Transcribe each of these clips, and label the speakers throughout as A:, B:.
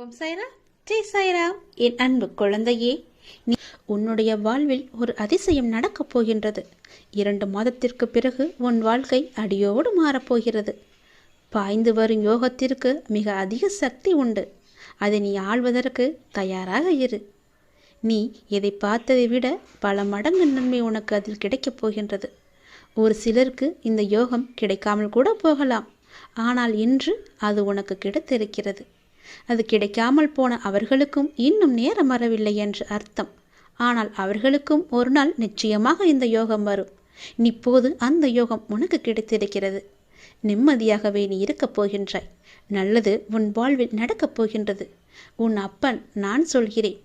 A: ஓம் சாய்ராம், ஜெய் சாய்ராம். என் அன்பு குழந்தையே, நீ உன்னுடைய வாழ்வில் ஒரு அதிசயம் நடக்கப் போகின்றது. 2 மாதத்திற்கு பிறகு உன் வாழ்க்கை அடியோடு மாறப்போகிறது. பாய்ந்து வரும் யோகத்திற்கு மிக அதிக சக்தி உண்டு. அதை நீ ஆள்வதற்கு தயாராக இரு. நீ எதை பார்த்ததை விட பல மடங்கு நன்மை உனக்கு அதில் கிடைக்கப் போகின்றது. ஒரு சிலருக்கு இந்த யோகம் கிடைக்காமல் கூட போகலாம். ஆனால் இன்று அது உனக்கு கிடைத்திருக்கிறது. அது கிடைக்காமல் போன அவர்களுக்கும் இன்னும் நேரம் வரவில்லை என்று அர்த்தம். ஆனால் அவர்களுக்கும் ஒரு நாள் நிச்சயமாக இந்த யோகம் வரும். இப்போது அந்த யோகம் உனக்கு கிடைத்திருக்கிறது. நிம்மதியாகவே நீ இருக்கப் போகின்றாய். நல்லது உன் வாழ்வில் நடக்கப் போகின்றது. உன் அப்பன் நான் சொல்கிறேன்.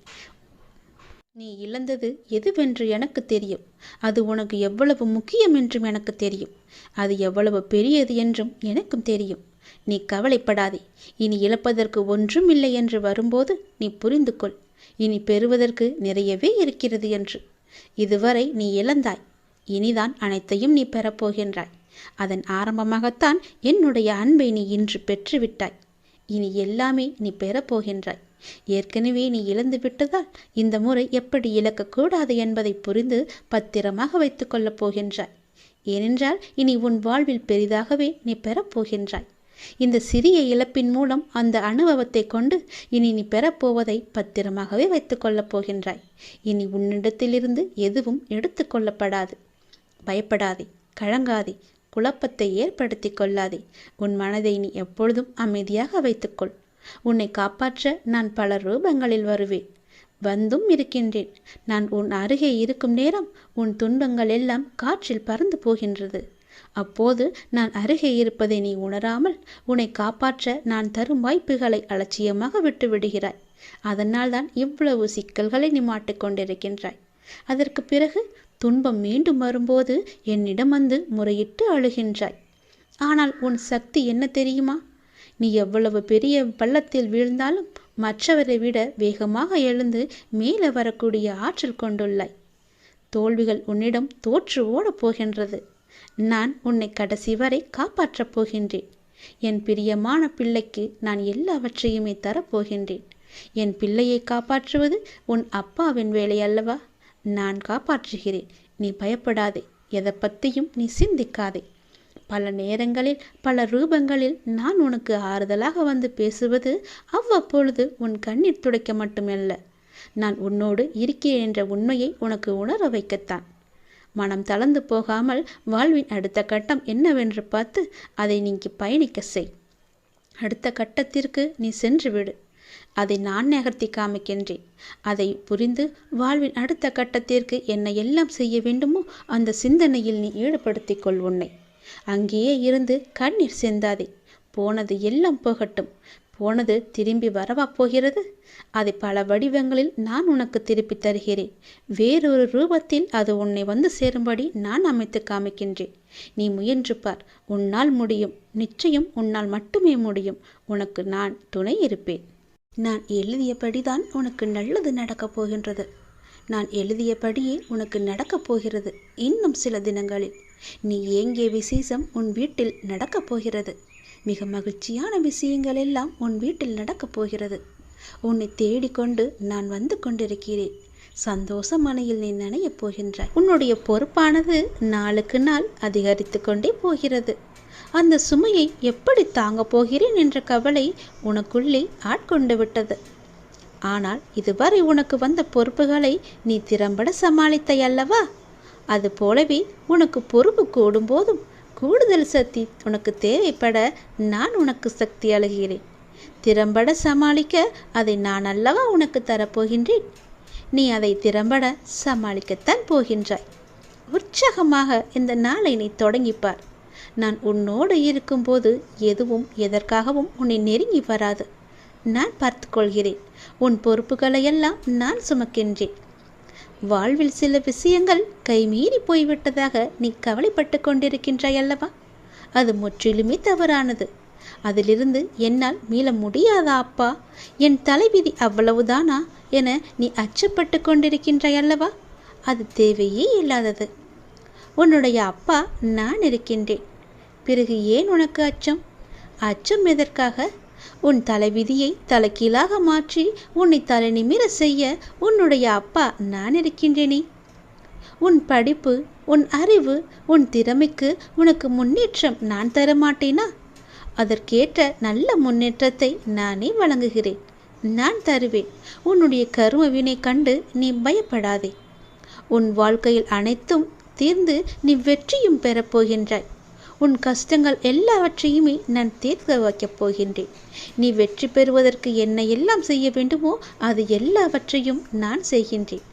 A: நீ இழந்தது எதுவென்று எனக்கு தெரியும். அது உனக்கு எவ்வளவு முக்கியம் என்றும் எனக்கு தெரியும். அது எவ்வளவு பெரியது என்றும் எனக்கும் தெரியும். நீ கவலைப்படாதே. இனி இழப்பதற்கு ஒன்றும் இல்லை என்று வரும்போது நீ புரிந்து கொள். இனி பெறுவதற்கு நிறையவே இருக்கிறது என்று. இதுவரை நீ இழந்தாய். இனிதான் அனைத்தையும் நீ பெறப்போகின்றாய். அதன் ஆரம்பமாகத்தான் என்னுடைய அன்பை நீ இன்று பெற்றுவிட்டாய். இனி எல்லாமே நீ பெறப்போகின்றாய். ஏற்கனவே நீ இழந்து விட்டதால் இந்த முறை எப்படி இழக்கக்கூடாது என்பதை புரிந்து பத்திரமாக வைத்துக் கொள்ளப் போகின்றாய். ஏனென்றால் இனி உன் வாழ்வில் பெரிதாகவே நீ பெறப்போகின்றாய். இந்த சிறிய இழப்பின் மூலம் அந்த அனுபவத்தை கொண்டு இனி நீ பெறப்போவதை பத்திரமாகவே வைத்துக் கொள்ளப் போகின்றாய். இனி உன்னிடத்திலிருந்து எதுவும் எடுத்து கொள்ளப்படாது. பயப்படாதே, கலங்காதே, குழப்பத்தை ஏற்படுத்தி கொள்ளாதே. உன் மனதை நீ எப்பொழுதும் அமைதியாக வைத்துக்கொள். உன்னை காப்பாற்ற நான் பல ரூபங்களில் வருவேன். வந்தும் இருக்கின்றேன். நான் உன் அருகே இருக்கும் நேரம் உன் துன்பங்கள் எல்லாம் காற்றில் பறந்து போகின்றது. அப்போது நான் அருகே இருப்பதை நீ உணராமல் உன்னை காப்பாற்ற நான் தரும் வாய்ப்புகளை அலட்சியமாக விட்டு விடுகிறாய். அதனால் தான் இவ்வளவு சிக்கல்களை நீ மாட்டிக்கொண்டிருக்கின்றாய். அதற்கு பிறகு துன்பம் மீண்டும் வரும்போது என்னிடம் வந்து முறையிட்டு அழுகின்றாய். ஆனால் உன் சக்தி என்ன தெரியுமா? நீ எவ்வளவு பெரிய பள்ளத்தில் வீழ்ந்தாலும் மற்றவரை விட வேகமாக எழுந்து மேலே வரக்கூடிய ஆற்றல் கொண்டுள்ளாய். தோல்விகள் உன்னிடம் தோற்று ஓடப் போகின்றது. நான் உன்னை கடைசி வரை காப்பாற்றப் போகின்றேன். என் பிரியமான பிள்ளைக்கு நான் எல்லாவற்றையுமே தரப்போகின்றேன். என் பிள்ளையை காப்பாற்றுவது உன் அப்பாவின் வேலை அல்லவா? நான் காப்பாற்றுகிறேன். நீ பயப்படாதே. எதை பற்றியும் நீ சிந்திக்காதே. பல நேரங்களில் பல ரூபங்களில் நான் உனக்கு ஆறுதலாக வந்து பேசுவது அவ்வப்பொழுது உன் கண்ணீர் துடைக்க மட்டுமல்ல, நான் உன்னோடு இருக்கிறேன் என்ற உண்மையை உனக்கு உணர வைக்கத்தான். மனம் தளர்ந்து போகாமல் வாழ்வின் அடுத்த கட்டம் என்னவென்று பார்த்து அதை நீங்கி பயணிக்க செய். அடுத்த கட்டத்திற்கு நீ சென்று விடு. அதை நான் நகர்த்தி காமிக்கின்றேன். அதை புரிந்து வாழ்வின் அடுத்த கட்டத்திற்கு என்ன எல்லாம் செய்ய வேண்டுமோ அந்த சிந்தனையில் நீ ஈடுபடுத்திக் கொள் உன்னை. அங்கேயே இருந்து கண்ணீர் சிந்தாதே. போனது எல்லாம் போகட்டும். போனது திரும்பி வரவா போகிறது? அதை பல வடிவங்களில் நான் உனக்கு திருப்பி தருகிறேன். வேறொரு ரூபத்தில் அது உன்னை வந்து சேரும்படி நான் அமைத்து காமிக்கின்றேன். நீ முயன்று பார். உன்னால் முடியும். நிச்சயம் உன்னால் மட்டுமே முடியும். உனக்கு நான் துணை இருப்பேன். நான் எழுதியபடிதான் உனக்கு நல்லது நடக்கப் போகின்றது. நான் எழுதியபடியே உனக்கு நடக்கப் போகிறது. இன்னும் சில தினங்களில் நீ ஏங்கிய விசேஷம் உன் வீட்டில் நடக்கப் போகிறது. மிக மகிழ்ச்சியான விஷயங்கள் எல்லாம் உன் வீட்டில் நடக்கப் போகிறது. உன்னை தேடிக்கொண்டு நான் வந்து கொண்டிருக்கிறேன். சந்தோஷ மனையில் நீ நனையப் போகின்றாய். உன்னுடைய பொறுப்பானது நாளுக்கு நாள் அதிகரித்து கொண்டே போகிறது. அந்த சுமையை எப்படி தாங்கப் போகிறேன் என்ற கவலை உனக்குள்ளே ஆட்கொண்டு விட்டது. ஆனால் இதுவரை உனக்கு வந்த பொறுப்புகளை நீ திறம்பட சமாளித்தாய் அல்லவா? அது போலவே உனக்கு பொறுப்பு கூடும் போதும் கூடுதல் சக்தி உனக்கு தேவைப்பட நான் உனக்கு சக்தி அளிக்கிறேன். திறம்பட சமாளிக்க அதை நான் அல்லவா உனக்கு தரப்போகின்றேன். நீ அதை திறம்பட சமாளிக்கத்தான் போகின்றாய். உற்சாகமாக இந்த நாளை நீ தொடங்கிப்பார். நான் உன்னோடு இருக்கும்போது எதுவும் எதற்காகவும் உன்னை நெருங்கி வராது. நான் பார்த்து கொள்கிறேன். உன் பொறுப்புகளையெல்லாம் நான் சுமக்கின்றேன். வாழ்வில் சில விஷயங்கள் கைமீறி போய்விட்டதாக நீ கவலைப்பட்டு கொண்டிருக்கின்றாய் அல்லவா? அது முற்றிலுமே தவறானது. அதிலிருந்து என்னால் மீள முடியாதா அப்பா? என் தலைவிதி அவ்வளவுதானா என நீ அச்சப்பட்டு கொண்டிருக்கின்றாய் அல்லவா? அது தேவையே இல்லாதது. உன்னுடைய அப்பா நான் இருக்கின்றேன். பிறகு ஏன் உனக்கு அச்சம்? அச்சம் எதற்காக? உன் தலைவிதியை தலைகீழாக மாற்றி உன்னை தலை நிமிர செய்ய உன்னுடைய அப்பா நான் இருக்கின்றேனே. உன் படிப்பு, உன் அறிவு, உன் திறமைக்கு உனக்கு முன்னேற்றம் நான் தரமாட்டேனா? அதற்கேற்ற நல்ல முன்னேற்றத்தை நானே வழங்குகிறேன். நான் தருவேன். உன்னுடைய கர்ம வினை கண்டு நீ பயப்படாதே. உன் வாழ்க்கையில் அனைத்தும் தீர்ந்து நீ வெற்றியும் பெறப்போகின்றாய். உன் கஷ்டங்கள் எல்லாவற்றையுமே நான் தீர்க்க வைக்கப் போகின்றேன். நீ வெற்றி பெறுவதற்கு என்ன எல்லாம் செய்ய வேண்டுமோ அது எல்லாவற்றையும் நான் செய்கின்றேன்.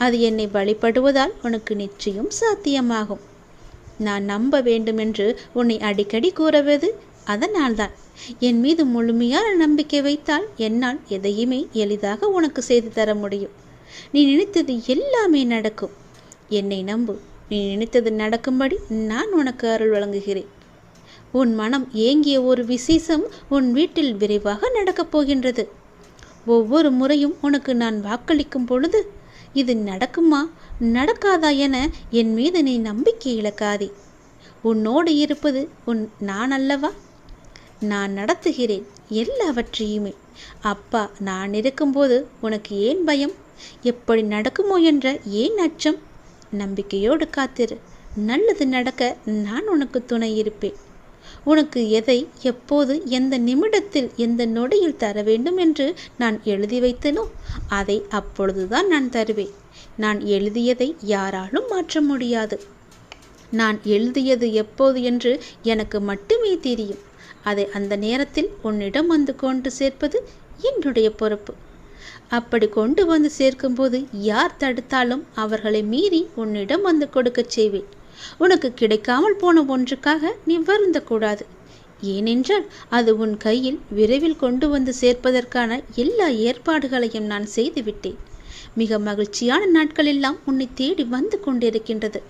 A: அது என்னை வழிபடுவதால் உனக்கு நிச்சயம் சாத்தியமாகும். நான் நம்ப வேண்டுமென்று உன்னை அடிக்கடி கூறுவது அதனால்தான். என் மீது முழுமையான நம்பிக்கை வைத்தால் என்னால் எதையுமே எளிதாக உனக்கு செய்து தர முடியும். நீ நினைத்தது எல்லாமே நடக்கும். என்னை நம்பு. நீ நினைத்தது நடக்கும்படி நான் உனக்கு அருள் வழங்குகிறேன். உன் மனம் ஏங்கிய ஒரு விசேஷம் உன் வீட்டில் விரைவாக நடக்கப் போகின்றது. ஒவ்வொரு முறையும் உனக்கு நான் வாக்களிக்கும் பொழுது இது நடக்குமா நடக்காதா என என் மீது நீ நம்பிக்கை இழக்காதே. உன்னோடு இருப்பது நான் அல்லவா? நான் நடத்துகிறேன் எல்லாவற்றையுமே. அப்பா நான் இருக்கும்போது உனக்கு ஏன் பயம்? எப்படி நடக்குமோ என்ற ஏன் அச்சம்? நம்பிக்கையோடு காத்திரு. நல்லது நடக்க நான் உனக்கு துணை இருப்பேன். உனக்கு எதை எப்போது எந்த நிமிடத்தில் எந்த நொடியில் தர வேண்டும் என்று நான் எழுதி வைத்தனோ அதை அப்பொழுதுதான் நான் தருவேன். நான் எழுதியதை யாராலும் மாற்ற முடியாது. நான் எழுதியது எப்போது என்று எனக்கு மட்டுமே தெரியும். அதை அந்த நேரத்தில் உன்னிடம் வந்து கொண்டு சேர்ப்பது என்னுடைய பொறுப்பு. அப்படி கொண்டு வந்து சேர்க்கும்போது யார் தடுத்தாலும் அவர்களை மீறி உன்னிடம் வந்து கொடுக்கச் செய்வேன். உனக்கு கிடைக்காமல் போன ஒன்றுக்காக நீ வருந்தக்கூடாது. ஏனென்றால் அது உன் கையில் விரைவில் கொண்டு வந்து சேர்ப்பதற்கான எல்லா ஏற்பாடுகளையும் நான் செய்துவிட்டேன். மிக மகிழ்ச்சியான நாட்கள் எல்லாம் உன்னை தேடி வந்து கொண்டிருக்கின்றது.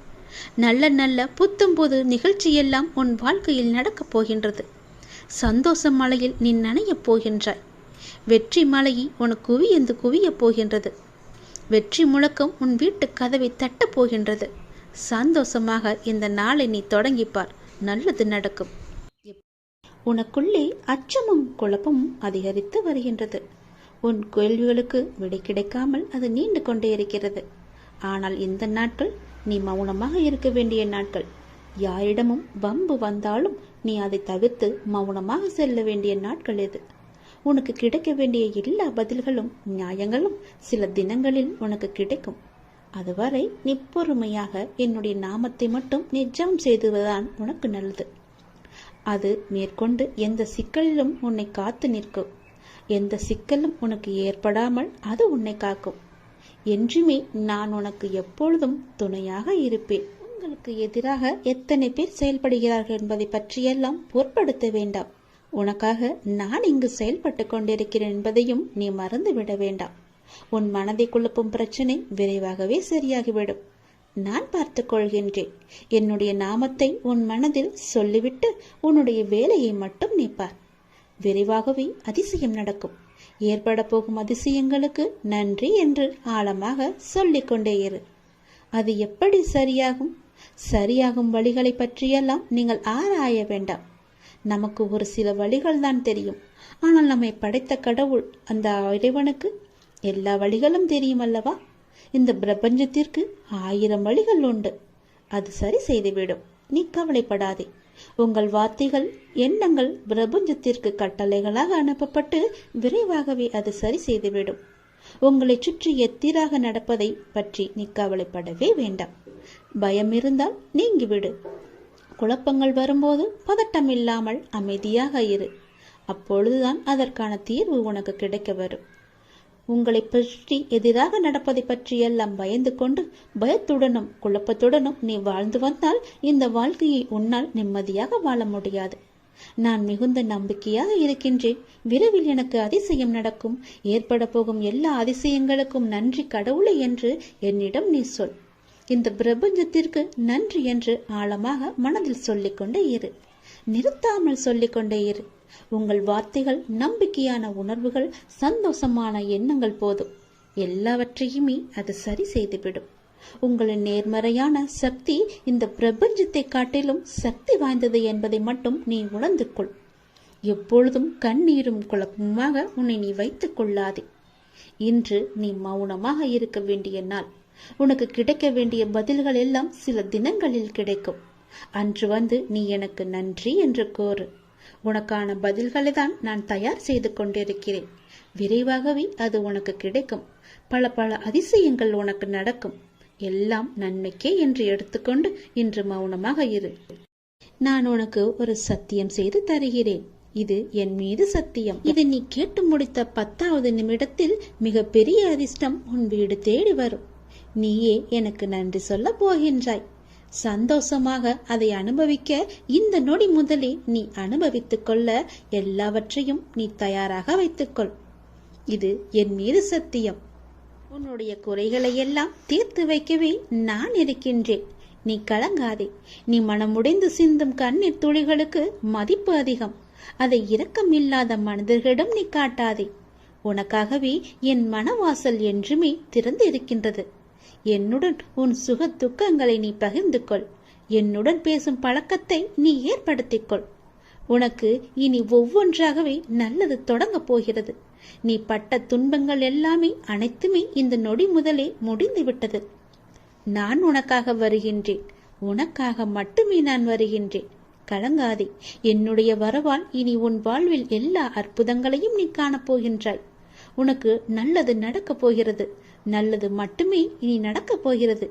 A: நல்ல நல்ல புத்தம்புது நிகழ்ச்சியெல்லாம் உன் வாழ்க்கையில் நடக்கப் போகின்றது. சந்தோஷ மலையில் நீ நனையப் போகின்றாய். வெற்றி மலையை உனக்கு குவியந்து குவியப் போகின்றது. வெற்றி முழக்கம் உன் வீட்டு கதவை தட்டப் போகின்றது. சந்தோஷமாக இந்த நாளை நீ தொடங்கிப்பார். நல்லது நடக்கும். உனக்குள்ளே அச்சமும் குழப்பமும் அதிகரித்து வருகின்றது. உன் கேள்விகளுக்கு விடை கிடைக்காமல் அது நீண்டு கொண்டே இருக்கிறது. ஆனால் இந்த நாட்கள் நீ மௌனமாக இருக்க வேண்டிய நாட்கள். யாரிடமும் வம்பு வந்தாலும் நீ அதை தவிர்த்து மௌனமாக செல்ல வேண்டிய நாட்கள் எது. உனக்கு கிடைக்க வேண்டிய எல்லா பதில்களும் நியாயங்களும் சில தினங்களில் உனக்கு கிடைக்கும். அதுவரை நீ பொறுமையாக என்னுடைய நாமத்தை மட்டும் நிஜம் செய்துவதுதான் உனக்கு நல்லது. அது மேற்கொண்டு எந்த சிக்கலிலும் உன்னை காத்து நிற்கும். எந்த சிக்கலும் உனக்கு ஏற்படாமல் அது உன்னை காக்கும். என்றுமே நான் உனக்கு எப்பொழுதும் துணையாக இருப்பேன். உங்களுக்கு எதிராக எத்தனை பேர் செயல்படுகிறார்கள் என்பதை பற்றியெல்லாம் பொருட்படுத்த வேண்டாம். உனக்காக நான் இங்கு செயல்பட்டு கொண்டிருக்கிறேன் என்பதையும் நீ மறந்து விட வேண்டாம். உன் மனதை குழப்பும் பிரச்சனை விரைவாகவே சரியாகிவிடும். நான் பார்த்து கொள்கின்றேன். என்னுடைய நாமத்தை உன் மனதில் சொல்லிவிட்டு உன்னுடைய வேலையை மட்டும் நீ பார். விரைவாகவே அதிசயம் நடக்கும். ஏற்பட போகும் அதிசயங்களுக்கு நன்றி என்று ஆழமாக சொல்லிக்கொண்டே இரு. அது எப்படி சரியாகும்? சரியாகும் வழிகளை பற்றியெல்லாம் நீங்கள் ஆராய வேண்டாம். நமக்கு ஒரு சில வழிகள் தான் தெரியும். ஆனால் நம்மை படைத்த கடவுள் அந்த இறைவனுக்கு எல்லா வழிகளும் தெரியும் அல்லவா? இந்த பிரபஞ்சத்திற்கு 1000 வழிகள் உண்டு. அது சரி செய்துவிடும். நீ கவலைப்படாதே. உங்கள் வார்த்தைகள் எண்ணங்கள் பிரபஞ்சத்திற்கு கட்டளைகளாக அனுப்பப்பட்டு விரைவாகவே அது சரி செய்துவிடும். உங்களை சுற்றி எத்திராக நடப்பதை பற்றி நீ கவலைப்படவே வேண்டாம். பயம் இருந்தால் நீங்கிவிடு. குழப்பங்கள் வரும்போது பதட்டம் இல்லாமல் அமைதியாக இரு. அப்பொழுதுதான் அதற்கான தீர்வு உனக்கு கிடைக்க வரும். உங்களை பற்றி எதிராக நடப்பதை பற்றியெல்லாம் பயந்து கொண்டு பயத்துடனும் குழப்பத்துடனும் நீ வாழ்ந்து வந்தால் இந்த வாழ்க்கையை உன்னால் நிம்மதியாக வாழ முடியாது. நான் மிகுந்த நம்பிக்கையாக இருக்கின்றேன். விரைவில் எனக்கு அதிசயம் நடக்கும். ஏற்பட போகும் எல்லா அதிசயங்களுக்கும் நன்றி கடவுளை என்று என்னிடம் நீ சொல். இந்த பிரபஞ்சத்திற்கு நன்றி என்று ஆழமாக மனதில் சொல்லிக்கொண்டே இரு. நிறுத்தாமல் சொல்லிக்கொண்டே இரு. உங்கள் வார்த்தைகள் நம்பிக்கையான உணர்வுகள் சந்தோஷமான எண்ணங்கள் போதும். எல்லாவற்றையுமே அது சரி செய்துவிடும். உங்களின் நேர்மறையான சக்தி இந்த பிரபஞ்சத்தை காட்டிலும் சக்தி வாய்ந்தது என்பதை மட்டும் நீ உணர்ந்து கொள். எப்பொழுதும் கண்ணீரும் குழப்பமாக உன்னை நீ வைத்துக் கொள்ளாதே. இன்று நீ மௌனமாக இருக்க வேண்டிய நாள். உனக்கு கிடைக்க வேண்டிய பதில்கள் எல்லாம் சில தினங்களில் கிடைக்கும். அன்று வந்து நீ எனக்கு நன்றி என்று கோரு. உனக்கான பதில்களை தான் நான் தயார் செய்து கொண்டிருக்கிறேன். விரைவாகவே அது உனக்கு கிடைக்கும். பல பல அதிசயங்கள் உனக்கு நடக்கும். எல்லாம் நன்மைக்கே என்று எடுத்துக்கொண்டு இன்று மௌனமாக இரு. நான் உனக்கு ஒரு சத்தியம் செய்து தருகிறேன். இது என் மீது சத்தியம். இதை நீ கேட்டு முடித்த 10வது நிமிடத்தில் மிக பெரிய அதிர்ஷ்டம் உன் வீடு தேடி வரும். நீயே எனக்கு நன்றி சொல்ல போகின்றாய். சந்தோஷமாக அதை அனுபவிக்க இந்த நொடி முதலே நீ அனுபவித்துக் கொள்ள எல்லாவற்றையும் நீ தயாராக வைத்துக்கொள். இது என் மீது சத்தியம். உன்னுடைய குறைகளை எல்லாம் தீர்த்து வைக்கவே நான் இருக்கின்றேன். நீ கலங்காதே. நீ மனமுடைந்து சிந்தும் கண்ணீர் துளிகளுக்கு மதிப்பு அதிகம். அதை இரக்கமில்லாத மனிதர்களிடம் நீ காட்டாதே. உனக்காகவே என் மனவாசல் என்றுமே திறந்து இருக்கின்றது. என்னுடன் உன் சுக துக்கங்களை நீ பகிர்ந்து கொள். என்னுடன் பேசும் பழக்கத்தை நீ ஏற்படுத்திக் கொள். உனக்கு இனி ஒவ்வொன்றாகவே நல்லது தொடங்க போகிறது. நீ பட்ட துன்பங்கள் எல்லாமே அனைத்துமே இந்த நொடி முதலே முடிந்து விட்டது. நான் உனக்காக வருகின்றேன். உனக்காக மட்டுமே நான் வருகின்றேன். கலங்காதே. என்னுடைய வரவால் இனி உன் வாழ்வில் எல்லா அற்புதங்களையும் நீ காணப்போகின்றாய். உனக்கு நல்லது நடக்கப் போகிறது. நல்லது மட்டுமே இனி நடக்கப் போகிறது.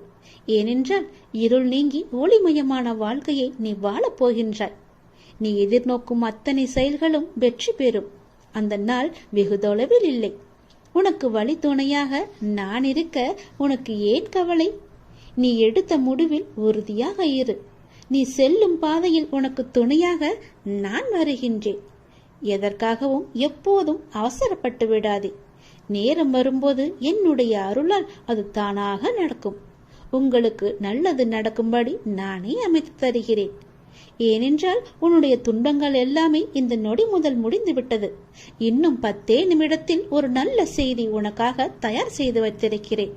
A: ஏனென்றால் இருள் நீங்கி ஒளிமயமான வாழ்க்கையை நீ வாழப் போகின்றாய். நீ எதிர்நோக்கும் அத்தனை செயல்களும் வெற்றி பெறும். அந்த நாள் வெகு தொலைவில் இல்லை. உனக்கு வழி துணையாக நான் இருக்க உனக்கு ஏன் கவலை? நீ எடுத்த முடிவில் உறுதியாக இரு. நீ செல்லும் பாதையில் உனக்கு துணையாக நான் வருகின்றேன். எதற்காகவும் எப்போதும் அவசரப்பட்டு விடாதே. நேரம் வரும்போது என்னுடைய அருளால் அது தானாக நடக்கும். உங்களுக்கு நல்லது நடக்கும்படி நானே அமைத்து தருகிறேன். ஏனென்றால் உன்னுடைய துன்பங்கள் எல்லாமே இந்த நொடி முதல் முடிந்து விட்டது. இன்னும் 10 நிமிடத்தில் ஒரு நல்ல செய்தி உனக்காக தயார் செய்து வைத்திருக்கிறேன்.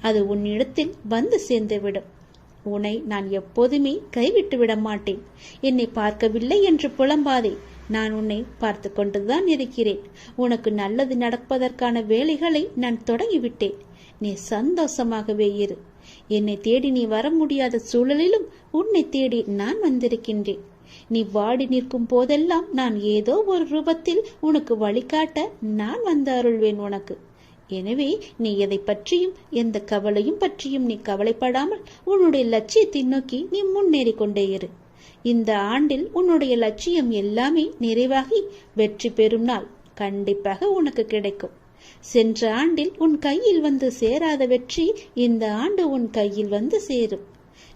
A: அது உன்னிடத்தில் வந்து சேர்ந்துவிடும். உன்னை நான் எப்போதுமே கைவிட்டு விட மாட்டேன். என்னை பார்க்கவில்லை என்று புலம்பாதே. நான் உன்னை பார்த்து கொண்டுதான் இருக்கிறேன். உனக்கு நல்லது நடப்பதற்கான வேலைகளை நான் தொடங்கிவிட்டேன். நீ சந்தோஷமாகவே இரு. என்னை தேடி நீ வர முடியாத சூழலிலும் உன்னை தேடி நான் வந்திருக்கின்றேன். நீ வாடி நிற்கும் போதெல்லாம் நான் ஏதோ ஒரு ரூபத்தில் உனக்கு வழிகாட்ட நான் வந்து அருள்வேன் உனக்கு. எனவே நீ எதை பற்றியும் எந்த கவலையும் பற்றியும் நீ கவலைப்படாமல் உன்னுடைய லட்சியத்தை நோக்கி நீ முன்னேறி கொண்டே இரு. இந்த ஆண்டில் உன்னுடைய லட்சியம் எல்லாமே நிறைவாகி வெற்றி பெறும் நாள் கண்டிப்பாக உனக்கு கிடைக்கும். சென்ற ஆண்டில் உன் கையில் வந்து சேராத வெற்றி இந்த ஆண்டு உன் கையில் வந்து சேரும்.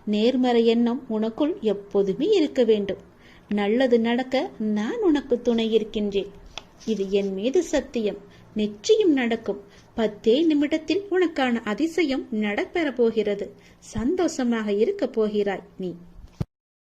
A: நேர்மறை எண்ணம் உனக்குள் எப்போதுமே இருக்க வேண்டும். நல்லது நடக்க நான் உனக்கு துணை இருக்கின்றேன். இது என் மீது சத்தியம். நிச்சயம் நடக்கும். 10 நிமிடத்தில் உனக்கான அதிசயம் நடைபெற போகிறது. சந்தோஷமாக இருக்க போகிறாய் நீ.